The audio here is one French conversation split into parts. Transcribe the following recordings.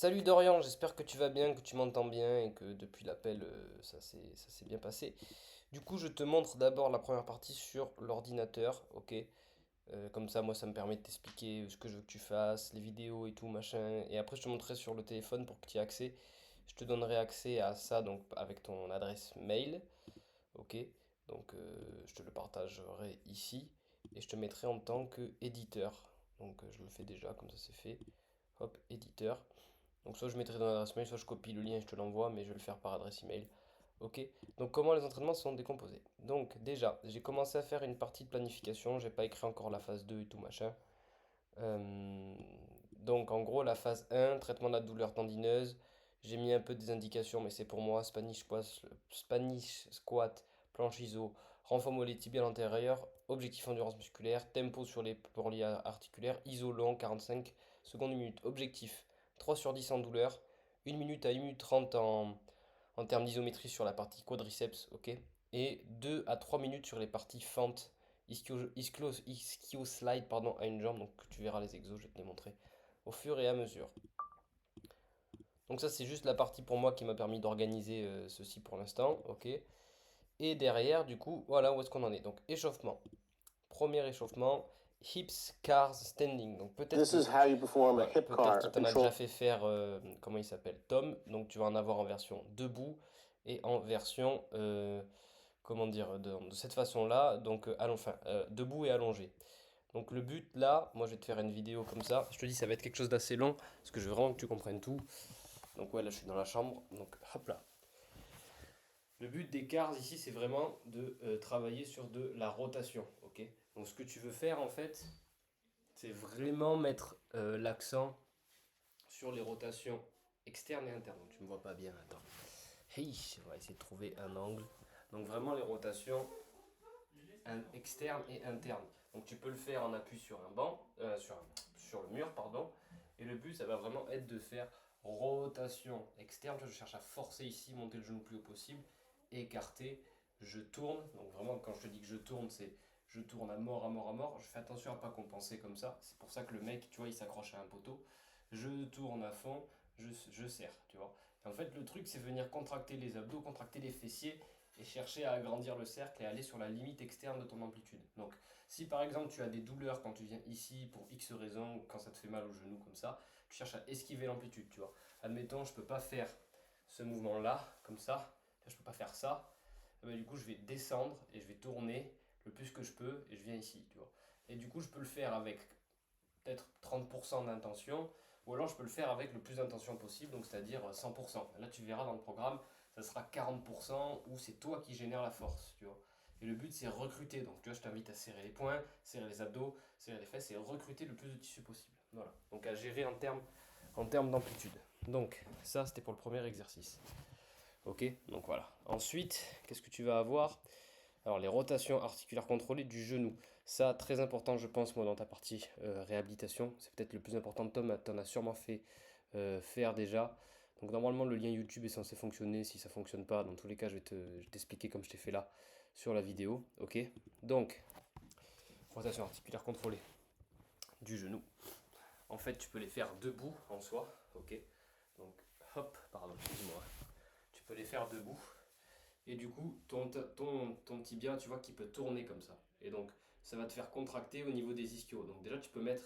Salut Dorian, j'espère que tu vas bien, que tu m'entends bien et que depuis l'appel ça s'est bien passé. Du coup, je te montre d'abord la première partie sur l'ordinateur, ok? Comme ça, moi, ça me permet de t'expliquer ce que je veux que tu fasses, les vidéos et tout, machin. Et après, je te montrerai sur le téléphone pour que tu aies accès. Je te donnerai accès à ça donc avec ton adresse mail, ok? Donc, je te le partagerai ici et je te mettrai en tant que éditeur. Donc, je le fais déjà, comme ça c'est fait. Hop, éditeur. Donc soit je mettrai dans l'adresse mail, soit je copie le lien et je te l'envoie, mais je vais le faire par adresse email. Ok. Donc comment les entraînements sont décomposés? Donc déjà, j'ai commencé à faire une partie de planification, j'ai pas écrit encore la phase 2 et tout machin. Euh, donc en gros la phase 1, traitement de la douleur tendineuse. J'ai mis un peu des indications, mais c'est pour moi, Spanish squat, planche iso, renfort mollet tibial antérieur, objectif endurance musculaire, tempo sur les pôles articulaires, iso long 45 secondes minutes, objectif 3 sur 10 en douleur, 1 minute à 1 minute 30 en termes d'isométrie sur la partie quadriceps, ok, et 2 à 3 minutes sur les parties fentes, ischio slide pardon, à une jambe, donc tu verras les exos, je vais te les montrer au fur et à mesure. Donc ça c'est juste la partie pour moi qui m'a permis d'organiser ceci pour l'instant, ok. Et derrière, du coup, voilà où est-ce qu'on en est. Donc échauffement. Premier échauffement, hips, cars, standing. Donc peut-être This que is how you perform a voilà, hip peut-être car, qu'il a t'en a déjà control. fait faire, comment il s'appelle, Tom. Donc tu vas en avoir en version debout et en version, comment dire, de cette façon-là. Donc enfin, debout et allongé. Donc le but là, moi je vais te faire une vidéo comme ça. Je te dis ça va être quelque chose d'assez long parce que je veux vraiment que tu comprennes tout. Donc ouais, là je suis dans la chambre. Donc hop là. Le but des cars ici, c'est vraiment de travailler sur de la rotation, ok? Donc ce que tu veux faire en fait, c'est vraiment mettre l'accent sur les rotations externes et internes. Donc tu me vois pas bien, attends. Hey, on va essayer de trouver un angle. Donc vraiment les rotations externes et internes. Donc tu peux le faire en appui sur un banc, sur le mur, pardon. Et le but, ça va vraiment être de faire rotation externe. Je cherche à forcer ici, monter le genou le plus haut possible, écarter, je tourne. Donc vraiment, quand je te dis que je tourne, c'est je tourne à mort, à mort, à mort. Je fais attention à pas compenser comme ça. C'est pour ça que le mec, tu vois, il s'accroche à un poteau. Je tourne à fond, je serre, tu vois. Et en fait, le truc, c'est venir contracter les abdos, contracter les fessiers et chercher à agrandir le cercle et aller sur la limite externe de ton amplitude. Donc, si par exemple tu as des douleurs quand tu viens ici pour X raison, quand ça te fait mal au genou comme ça, tu cherches à esquiver l'amplitude, tu vois. Admettons, je peux pas faire ce mouvement-là, comme ça, je peux pas faire ça, et ben, du coup je vais descendre et je vais tourner le plus que je peux et je viens ici, tu vois. Et du coup je peux le faire avec peut-être 30% d'intention, ou alors je peux le faire avec le plus d'intention possible, donc c'est-à-dire 100%. Là tu verras dans le programme, ça sera 40% où c'est toi qui génères la force, tu vois. Et le but c'est recruter, donc tu vois je t'invite à serrer les poings, serrer les abdos, serrer les fesses et recruter le plus de tissu possible. Voilà, donc à gérer en termes d'amplitude. Donc ça c'était pour le premier exercice. Ok, donc voilà. Ensuite, qu'est-ce que tu vas avoir? Alors, les rotations articulaires contrôlées du genou. Ça, très important, je pense, moi, dans ta partie réhabilitation. C'est peut-être le plus important de Tom, t'en as sûrement fait faire déjà. Donc, normalement, le lien YouTube est censé fonctionner. Si ça fonctionne pas, dans tous les cas, je vais t'expliquer comme je t'ai fait là sur la vidéo. Ok? Donc, rotation articulaire contrôlée du genou. En fait, tu peux les faire debout en soi. Ok? Donc, hop, pardon, excuse-moi. Tu peux les faire debout. Et du coup, ton tibia, tu vois, qui peut tourner comme ça. Et donc, ça va te faire contracter au niveau des ischios. Donc déjà, tu peux mettre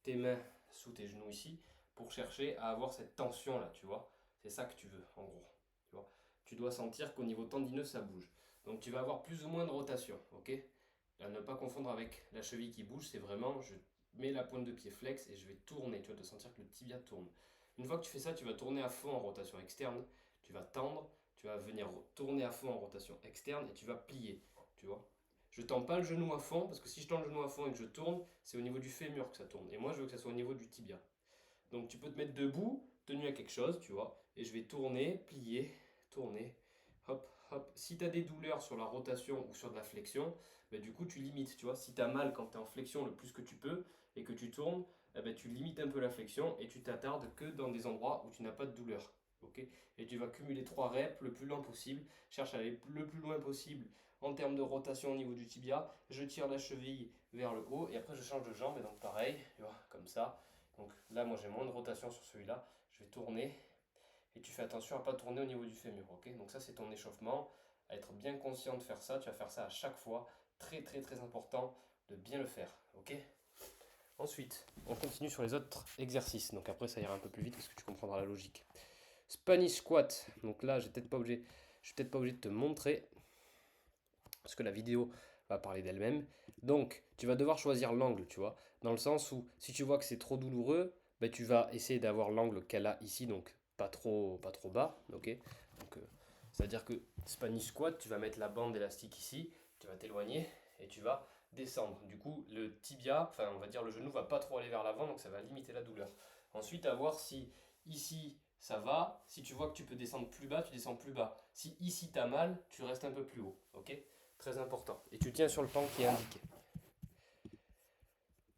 tes mains sous tes genoux ici pour chercher à avoir cette tension là, tu vois. C'est ça que tu veux, en gros. Tu vois. Tu dois sentir qu'au niveau tendineux, ça bouge. Donc tu vas avoir plus ou moins de rotation, ok? À ne pas confondre avec la cheville qui bouge, c'est vraiment, je mets la pointe de pied flex et je vais tourner. Tu vas te sentir que le tibia tourne. Une fois que tu fais ça, tu vas tourner à fond en rotation externe. Tu vas tendre, tu vas venir tourner à fond en rotation externe et tu vas plier, tu vois. Je tends pas le genou à fond parce que si je tends le genou à fond et que je tourne, c'est au niveau du fémur que ça tourne. Et moi, je veux que ça soit au niveau du tibia. Donc tu peux te mettre debout, tenu à quelque chose, tu vois, et je vais tourner, plier, tourner, hop, hop. Si tu as des douleurs sur la rotation ou sur de la flexion, bah, du coup tu limites, tu vois. Si tu as mal quand tu es en flexion le plus que tu peux et que tu tournes, eh ben, tu limites un peu la flexion et tu t'attardes que dans des endroits où tu n'as pas de douleur. Ok. Et tu vas cumuler 3 reps le plus lent possible. Cherche à aller le plus loin possible en termes de rotation au niveau du tibia. Je tire la cheville vers le haut et après je change de jambe et donc pareil, tu vois, comme ça. Donc là, moi j'ai moins de rotation sur celui-là. Je je vais tourner. Et tu fais attention à ne pas tourner au niveau du fémur, ok? Donc ça c'est ton échauffement, à être bien conscient de faire ça, tu vas faire ça à chaque fois, très très très important de bien le faire, ok? Ensuite, on continue sur les autres exercices, donc après ça ira un peu plus vite parce que tu comprendras la logique. Spanish squat, donc là je suis peut-être pas obligé de te montrer, parce que la vidéo va parler d'elle-même. Donc tu vas devoir choisir l'angle, tu vois, dans le sens où si tu vois que c'est trop douloureux, ben, tu vas essayer d'avoir l'angle qu'elle a ici, donc pas trop bas, ok? Donc c'est-à-dire que Spanish squat, tu vas mettre la bande élastique ici, tu vas t'éloigner et tu vas descendre. Du coup, le tibia, enfin on va dire le genou va pas trop aller vers l'avant, donc ça va limiter la douleur. Ensuite, à voir si ici ça va, si tu vois que tu peux descendre plus bas, tu descends plus bas. Si ici tu as mal, tu restes un peu plus haut, ok? Très important. Et tu tiens sur le pan qui est indiqué.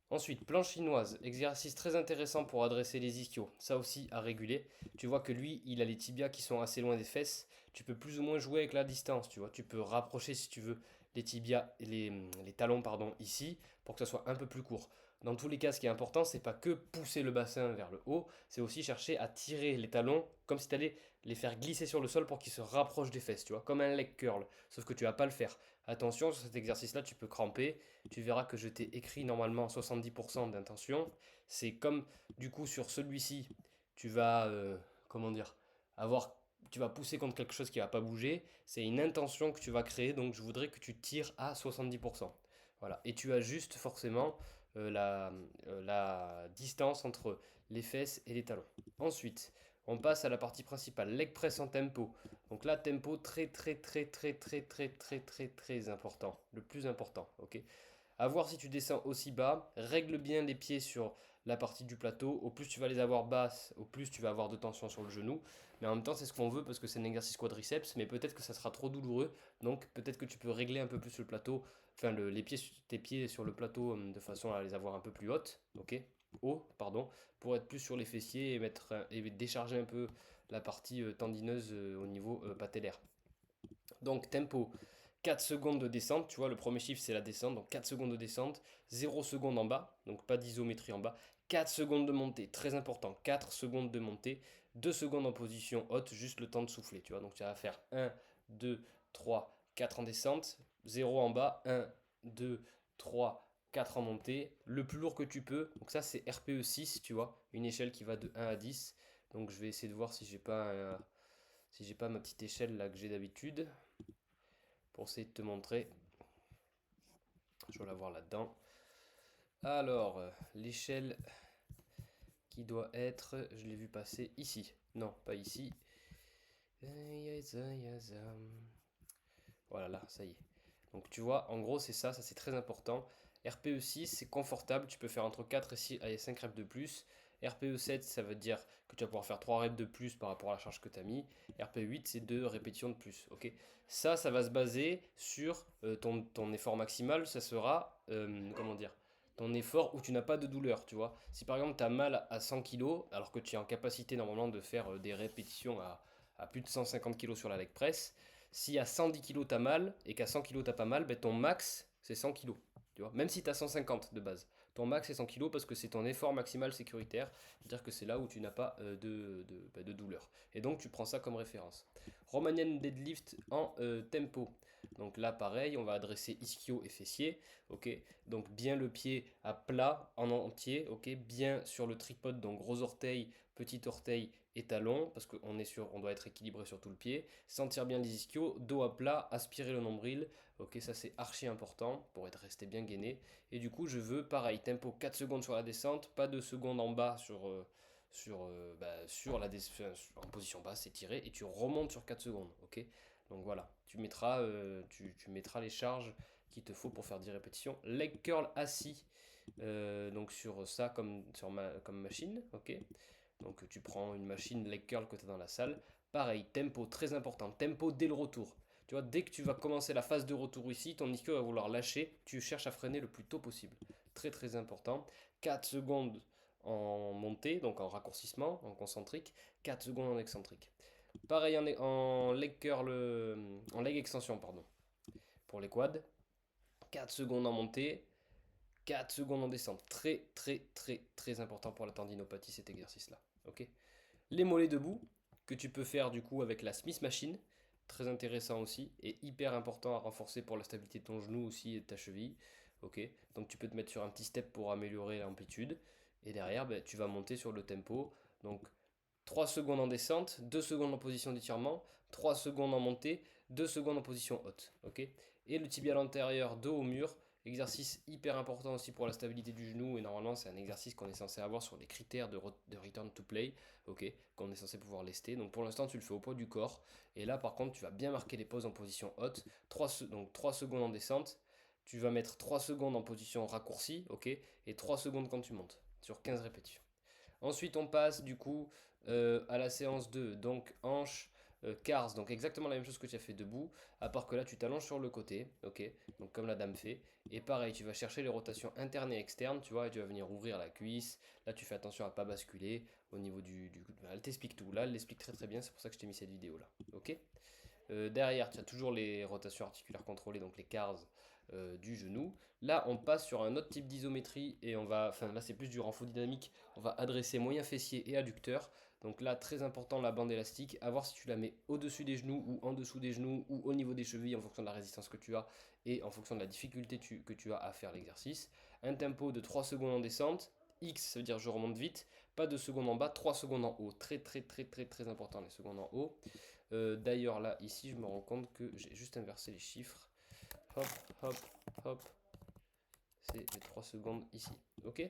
Ensuite, planche chinoise, exercice très intéressant pour adresser les ischios, ça aussi à réguler. Tu vois que lui, il a les tibias qui sont assez loin des fesses. Tu peux plus ou moins jouer avec la distance, tu vois. Tu peux rapprocher si tu veux les tibias, les talons pardon, ici pour que ça soit un peu plus court. Dans tous les cas, ce qui est important, c'est pas que pousser le bassin vers le haut, c'est aussi chercher à tirer les talons comme si tu allais les faire glisser sur le sol pour qu'ils se rapprochent des fesses, tu vois, comme un leg curl. Sauf que tu vas pas le faire. Attention, sur cet exercice-là, tu peux cramper. Tu verras que je t'ai écrit normalement 70% d'intention. C'est comme du coup sur celui-ci, tu vas comment dire avoir tu vas pousser contre quelque chose qui va pas bouger. C'est une intention que tu vas créer, donc je voudrais que tu tires à 70%. Voilà. Et tu ajustes forcément la distance entre les fesses et les talons. Ensuite, on passe à la partie principale, leg press en tempo. Donc là, tempo très très très très très très très très très important, le plus important, ok. À voir si tu descends aussi bas, règle bien les pieds sur la partie du plateau. Au plus tu vas les avoir basses, au plus tu vas avoir de tension sur le genou. Mais en même temps, c'est ce qu'on veut parce que c'est un exercice quadriceps, mais peut-être que ça sera trop douloureux. Donc peut-être que tu peux régler un peu plus le plateau, enfin les pieds, tes pieds sur le plateau de façon à les avoir un peu plus hautes, ok, haut, pardon, pour être plus sur les fessiers et et décharger un peu la partie tendineuse au niveau patellaire. Donc tempo, 4 secondes de descente, tu vois, le premier chiffre c'est la descente, donc 4 secondes de descente, 0 secondes en bas, donc pas d'isométrie en bas, 4 secondes de montée, très important, 4 secondes de montée, 2 secondes en position haute, juste le temps de souffler, tu vois, donc tu vas faire 1, 2, 3, 4 en descente, 0 en bas, 1, 2, 3, 4 en montée, le plus lourd que tu peux, donc ça c'est RPE 6, tu vois, une échelle qui va de 1 à 10, donc je vais essayer de voir si j'ai pas ma petite échelle là que j'ai d'habitude pour essayer de te montrer. Je vais la voir là-dedans. Alors, l'échelle qui doit être, je l'ai vu passer ici. Non, pas ici. Voilà, là, ça y est. Donc tu vois, en gros, c'est ça c'est très important. RPE 6, c'est confortable, tu peux faire entre 4 et 5 reps de plus. RPE 7, ça veut dire que tu vas pouvoir faire 3 reps de plus par rapport à la charge que tu as mis. RPE 8, c'est 2 répétitions de plus. Ok. Ça va se baser sur ton effort maximal. Ça sera, comment dire, ton effort où tu n'as pas de douleur, tu vois. Si par exemple tu as mal à 100 kg, alors que tu es en capacité normalement de faire des répétitions à plus de 150 kg sur la leg press, si à 110 kg t'as mal et qu'à 100 kg t'as pas mal, ben ton max c'est 100 kg. Tu vois, même si t'as 150 de base, ton max c'est 100 kg parce que c'est ton effort maximal sécuritaire, c'est-à-dire que c'est là où tu n'as pas de douleur. Et donc tu prends ça comme référence. Romanian deadlift en tempo. Donc là pareil, on va adresser ischio et fessier, ok. Donc bien le pied à plat en entier, ok. Bien sur le tripode, donc gros orteil, petit orteil et talon, parce qu'on est sûr, on doit être équilibré sur tout le pied. Sentir bien les ischios, dos à plat, aspirer le nombril. Ok, ça c'est archi important pour être resté bien gainé. Et du coup, je veux pareil, tempo 4 secondes sur la descente, pas 2 secondes en bas sur en position basse, étiré, et tu remontes sur 4 secondes. Ok, donc voilà, tu mettras les charges qu'il te faut pour faire 10 répétitions. Leg curl assis, donc sur ça comme machine. Ok, donc tu prends une machine leg curl que tu as dans la salle. Pareil, tempo très important, tempo dès le retour. Tu vois, dès que tu vas commencer la phase de retour ici, ton ischio va vouloir lâcher, tu cherches à freiner le plus tôt possible. Très très important. 4 secondes en montée, donc en raccourcissement, en concentrique, 4 secondes en excentrique. Pareil en leg curl, en leg extension, pardon, pour les quads. 4 secondes en montée, 4 secondes en descente. Très très très très important pour la tendinopathie cet exercice-là. Ok. Les mollets debout, que tu peux faire du coup avec la Smith Machine, très intéressant aussi, et hyper important à renforcer pour la stabilité de ton genou aussi et de ta cheville. Ok, donc tu peux te mettre sur un petit step pour améliorer l'amplitude, et derrière ben, tu vas monter sur le tempo. Donc 3 secondes en descente, 2 secondes en position d'étirement, 3 secondes en montée, 2 secondes en position haute. Ok, et le tibial antérieur, dos au mur, exercice hyper important aussi pour la stabilité du genou. Et normalement, c'est un exercice qu'on est censé avoir sur les critères de return to play. Ok, qu'on est censé pouvoir lester. Donc pour l'instant, tu le fais au poids du corps. Et là, par contre, tu vas bien marquer les pauses en position haute. Donc 3 secondes en descente. Tu vas mettre 3 secondes en position raccourcie. Ok, et 3 secondes quand tu montes sur 15 répétitions. Ensuite, on passe du coup à la séance 2, donc hanche, cars, donc exactement la même chose que tu as fait debout, à part que là tu t'allonges sur le côté, ok, donc comme la dame fait, et pareil, tu vas chercher les rotations internes et externes, tu vois, et tu vas venir ouvrir la cuisse, là tu fais attention à pas basculer au niveau du elle t'explique tout, là elle l'explique très très bien, c'est pour ça que je t'ai mis cette vidéo là, ok. Derrière, tu as toujours les rotations articulaires contrôlées, donc les cars du genou. Là, on passe sur un autre type d'isométrie et on va, enfin là c'est plus du renfort dynamique, on va adresser moyen fessier et adducteur. Donc là, très important la bande élastique, à voir si tu la mets au-dessus des genoux ou en dessous des genoux ou au niveau des chevilles en fonction de la résistance que tu as et en fonction de la difficulté que tu as à faire l'exercice. Un tempo de 3 secondes en descente, X ça veut dire je remonte vite, pas de secondes en bas, 3 secondes en haut. Très très très très très important les secondes en haut. D'ailleurs là, ici, je me rends compte que j'ai juste inversé les chiffres. Hop, hop, hop. C'est les 3 secondes ici. Ok.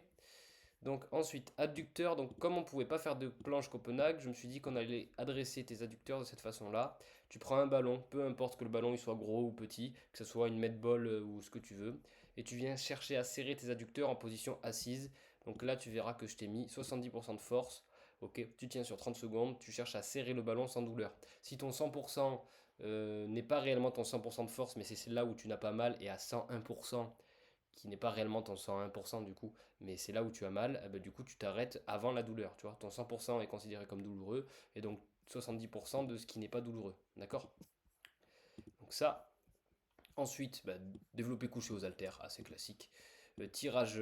Donc ensuite, adducteur. Donc comme on ne pouvait pas faire de planche Copenhague, je me suis dit qu'on allait adresser tes adducteurs de cette façon-là. Tu prends un ballon, peu importe que le ballon il soit gros ou petit, que ce soit une medball ou ce que tu veux, et tu viens chercher à serrer tes adducteurs en position assise. Donc là, tu verras que je t'ai mis 70% de force. Ok, tu tiens sur 30 secondes, tu cherches à serrer le ballon sans douleur. Si ton 100% n'est pas réellement ton 100% de force, mais c'est là où tu n'as pas mal, et à 101%, qui n'est pas réellement ton 101% du coup, mais c'est là où tu as mal, eh ben, du coup tu t'arrêtes avant la douleur, tu vois. Ton 100% est considéré comme douloureux, et donc 70% de ce qui n'est pas douloureux, d'accord. Donc ça, ensuite, bah, développer couché aux haltères, assez classique. Tirage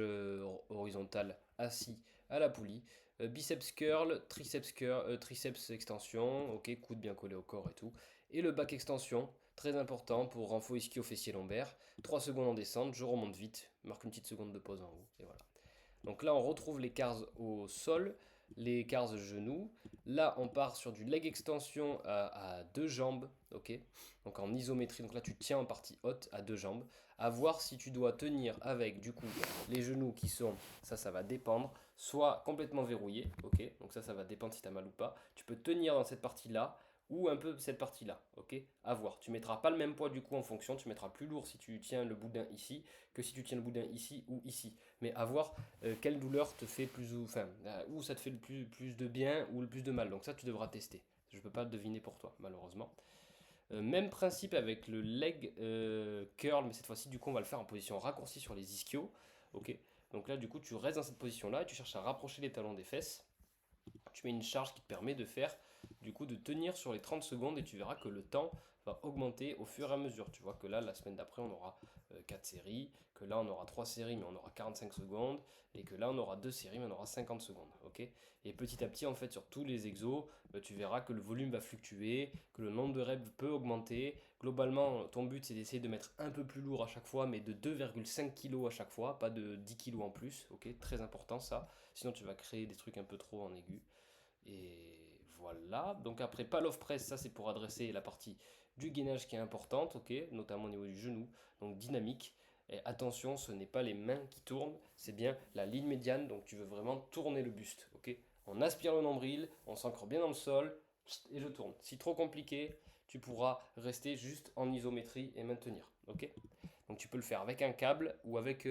horizontal assis à la poulie. Biceps curl, triceps extension, ok, coude bien collé au corps et tout. Et le back extension, très important pour renfort ischio-fessier lombaire. 3 secondes en descente, je remonte vite, marque une petite seconde de pause en haut, et voilà. Donc là, on retrouve les cars au sol, les cars genoux. Là, on part sur du leg extension à deux jambes, ok. Donc en isométrie, donc là tu tiens en partie haute à deux jambes. À voir si tu dois tenir avec du coup les genoux qui sont, ça va dépendre, soit complètement verrouillés, ok. Donc ça va dépendre si tu as mal ou pas. Tu peux tenir dans cette partie-là ou un peu cette partie-là, ok. À voir. Tu mettras pas le même poids du coup en fonction. Tu mettras plus lourd si tu tiens le boudin ici que si tu tiens le boudin ici ou ici. Mais à voir quelle douleur te fait plus ou enfin où ça te fait le plus de bien ou le plus de mal. Donc ça tu devras tester. Je peux pas le deviner pour toi malheureusement. Même principe avec le leg curl, mais cette fois-ci du coup on va le faire en position raccourcie sur les ischios. Ok. Donc là du coup tu restes dans cette position là et tu cherches à rapprocher les talons des fesses. Tu mets une charge qui te permet de faire du coup de tenir sur les 30 secondes et tu verras que le temps va augmenter au fur et à mesure. Tu vois que là la semaine d'après on aura 4 séries, que là on aura 3 séries mais on aura 45 secondes et que là on aura 2 séries mais on aura 50 secondes. Ok. Et petit à petit en fait sur tous les exos, tu verras que le volume va fluctuer, que le nombre de reps peut augmenter. Globalement ton but c'est d'essayer de mettre un peu plus lourd à chaque fois mais de 2,5 kg à chaque fois, pas de 10 kg en plus. Ok, très important ça. Sinon tu vas créer des trucs un peu trop en aigu. Et voilà. Donc après, pas l'off press, ça c'est pour adresser la partie du gainage qui est importante, ok, notamment au niveau du genou, donc dynamique. Et attention, ce n'est pas les mains qui tournent, c'est bien la ligne médiane, donc tu veux vraiment tourner le buste, ok. On aspire le nombril, on s'ancre bien dans le sol, et je tourne. Si trop compliqué, tu pourras rester juste en isométrie et maintenir, ok. Donc tu peux le faire avec un câble ou avec,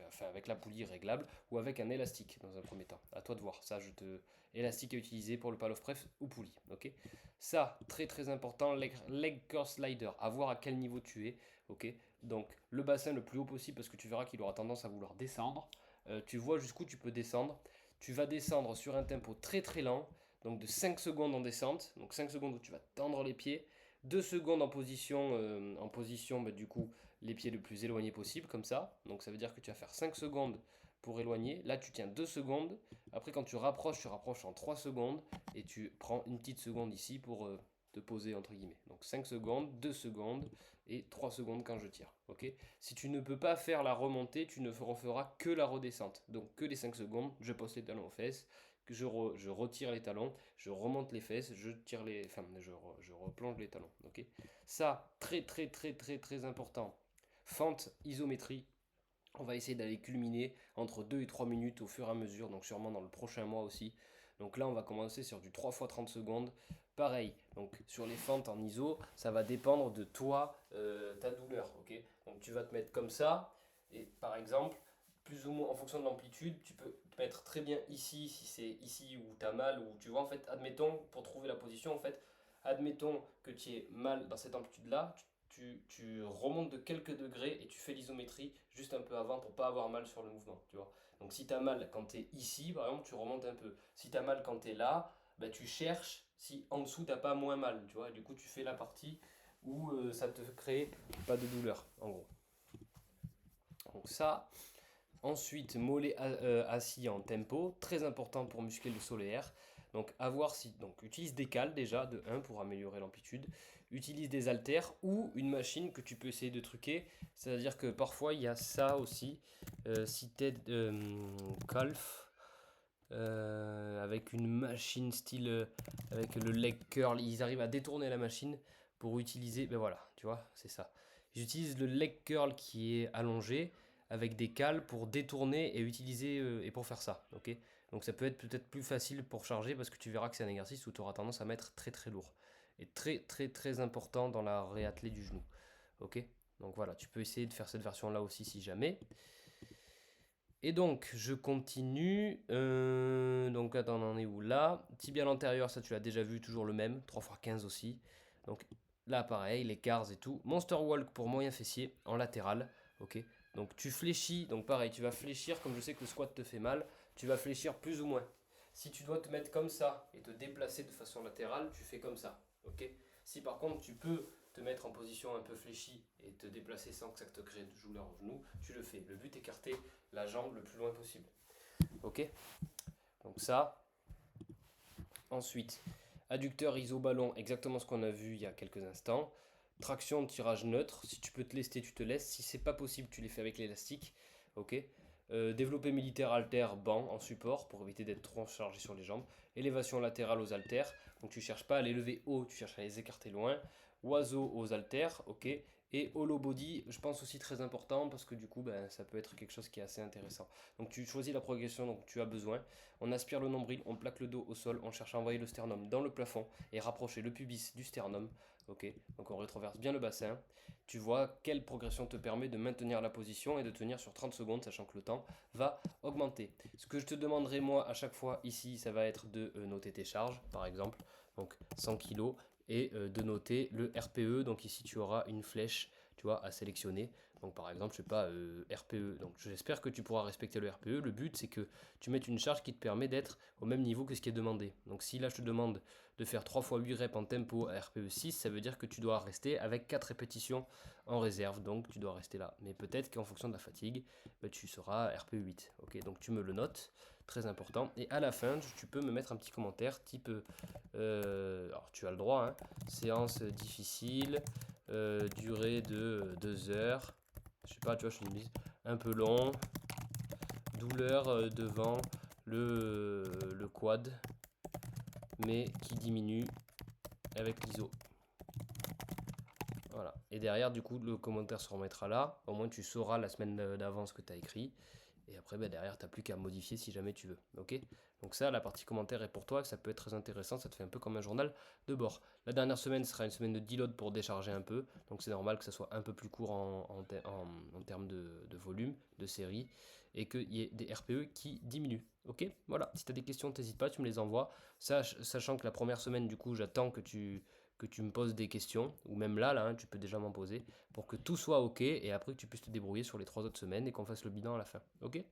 enfin, avec la poulie réglable ou avec un élastique dans un premier temps. À toi de voir. Ça, élastique à utiliser pour le pal of press ou poulie. Ok. Ça, très très important, leg curl slider. À voir à quel niveau tu es. Ok. Donc le bassin le plus haut possible parce que tu verras qu'il aura tendance à vouloir descendre. Tu vois jusqu'où tu peux descendre. Tu vas descendre sur un tempo très très lent. Donc de 5 secondes en descente. Donc 5 secondes où tu vas tendre les pieds. 2 secondes en position bah, du coup les pieds le plus éloignés possible, comme ça. Donc ça veut dire que tu vas faire 5 secondes pour éloigner. Là, tu tiens 2 secondes. Après, quand tu rapproches en 3 secondes. Et tu prends une petite seconde ici pour te poser, entre guillemets. Donc 5 secondes, 2 secondes et 3 secondes quand je tire. Ok. Si tu ne peux pas faire la remontée, tu ne referas que la redescente. Donc que les 5 secondes, je pose les talons aux fesses, que je retire les talons, je remonte les fesses, je tire les, enfin, je replonge les talons. Ok. Ça, très très très très très important. Fente, isométrie. On va essayer d'aller culminer entre 2 et 3 minutes au fur et à mesure, donc sûrement dans le prochain mois aussi. Donc là, on va commencer sur du 3 fois 30 secondes. Pareil, donc sur les fentes en ISO, ça va dépendre de toi, ta douleur. Ok. Donc tu vas te mettre comme ça, et par exemple, plus ou moins en fonction de l'amplitude, tu peux te mettre très bien ici, si c'est ici où tu as mal, ou tu vois, en fait, admettons, pour trouver la position, en fait, admettons que tu aies mal dans cette amplitude-là, tu remontes de quelques degrés et tu fais l'isométrie juste un peu avant pour pas avoir mal sur le mouvement, tu vois. Donc si tu as mal quand tu es ici, par exemple, tu remontes un peu. Si tu as mal quand tu es là, bah, tu cherches si en dessous t'as pas moins mal, tu vois. Et du coup, tu fais la partie où ça te crée pas de douleur, en gros. Donc ça, ensuite, mollet assis en tempo, très important pour muscler le solaire. Donc, à voir si. Donc, utilise des cales déjà, de 1 pour améliorer l'amplitude. Utilise des haltères ou une machine que tu peux essayer de truquer. C'est-à-dire que parfois, il y a ça aussi. Seated calf. Avec une machine style. Avec le leg curl. Ils arrivent à détourner la machine pour utiliser. Ben voilà, tu vois, c'est ça. J'utilise le leg curl qui est allongé avec des cales pour détourner et utiliser et pour faire ça. Ok. Donc ça peut être peut-être plus facile pour charger parce que tu verras que c'est un exercice où tu auras tendance à mettre très très lourd. Et très très très important dans la réathlée du genou. Ok. Donc voilà, tu peux essayer de faire cette version là aussi si jamais. Et donc, je continue. Donc, attends, on en est où là? Tibial antérieur, ça tu l'as déjà vu, toujours le même. 3 x 15 aussi. Donc, là, pareil, les cars et tout. Monster Walk pour moyen fessier en latéral. Ok. Donc, tu fléchis. Donc, pareil, tu vas fléchir. Comme je sais que le squat te fait mal, tu vas fléchir plus ou moins. Si tu dois te mettre comme ça et te déplacer de façon latérale, tu fais comme ça. Ok. Si par contre, tu peux te mettre en position un peu fléchie et te déplacer sans que ça te crée de douleur au genou, tu le fais. Le but est écarter la jambe le plus loin possible. Ok. Donc ça. Ensuite, adducteur isoballon, exactement ce qu'on a vu il y a quelques instants. Traction, tirage neutre. Si tu peux te lester, tu te laisses. Si c'est pas possible, tu les fais avec l'élastique. Ok. Développé militaire haltère banc en support pour éviter d'être trop chargé sur les jambes. Élévation latérale aux haltères. Donc tu cherches pas à les lever haut, tu cherches à les écarter loin. Oiseau aux haltères. Ok. Et hollow body, je pense aussi très important parce que du coup, ben, ça peut être quelque chose qui est assez intéressant. Donc tu choisis la progression dont tu as besoin. On aspire le nombril, on plaque le dos au sol, on cherche à envoyer le sternum dans le plafond et rapprocher le pubis du sternum. Ok, donc on rétroverse bien le bassin. Tu vois quelle progression te permet de maintenir la position et de tenir sur 30 secondes, sachant que le temps va augmenter. Ce que je te demanderai moi à chaque fois ici, ça va être de noter tes charges, par exemple, donc 100 kg, et de noter le RPE. Donc ici tu auras une flèche, tu vois, à sélectionner. Donc par exemple, je sais pas, RPE. Donc j'espère que tu pourras respecter le RPE. Le but c'est que tu mettes une charge qui te permet d'être au même niveau que ce qui est demandé. Donc si là je te demande de faire 3 fois 8 reps en tempo à RPE 6, ça veut dire que tu dois rester avec 4 répétitions en réserve. Donc tu dois rester là. Mais peut-être qu'en fonction de la fatigue, bah, tu seras RPE 8. Ok, donc tu me le notes, très important. Et à la fin, tu peux me mettre un petit commentaire type, alors tu as le droit, hein, séance difficile, durée de 2 heures. Je sais pas, tu vois, je suis une mise un peu long, douleur devant le quad, mais qui diminue avec l'ISO. Voilà. Et derrière, du coup, le commentaire se remettra là. Au moins, tu sauras la semaine d'avance que tu as écrit. Et après, bah, derrière, tu n'as plus qu'à modifier si jamais tu veux. Ok. Donc ça, la partie commentaire est pour toi. Ça peut être très intéressant. Ça te fait un peu comme un journal de bord. La dernière semaine sera une semaine de deload pour décharger un peu. Donc c'est normal que ça soit un peu plus court en termes de volume, de série. Et qu'il y ait des RPE qui diminuent. Ok. Voilà. Si tu as des questions, n'hésite pas, tu me les envoies. Sachant que la première semaine, du coup, j'attends que tu me poses des questions, ou même là, hein, tu peux déjà m'en poser, pour que tout soit ok, et après que tu puisses te débrouiller sur les 3 autres semaines et qu'on fasse le bilan à la fin. Ok.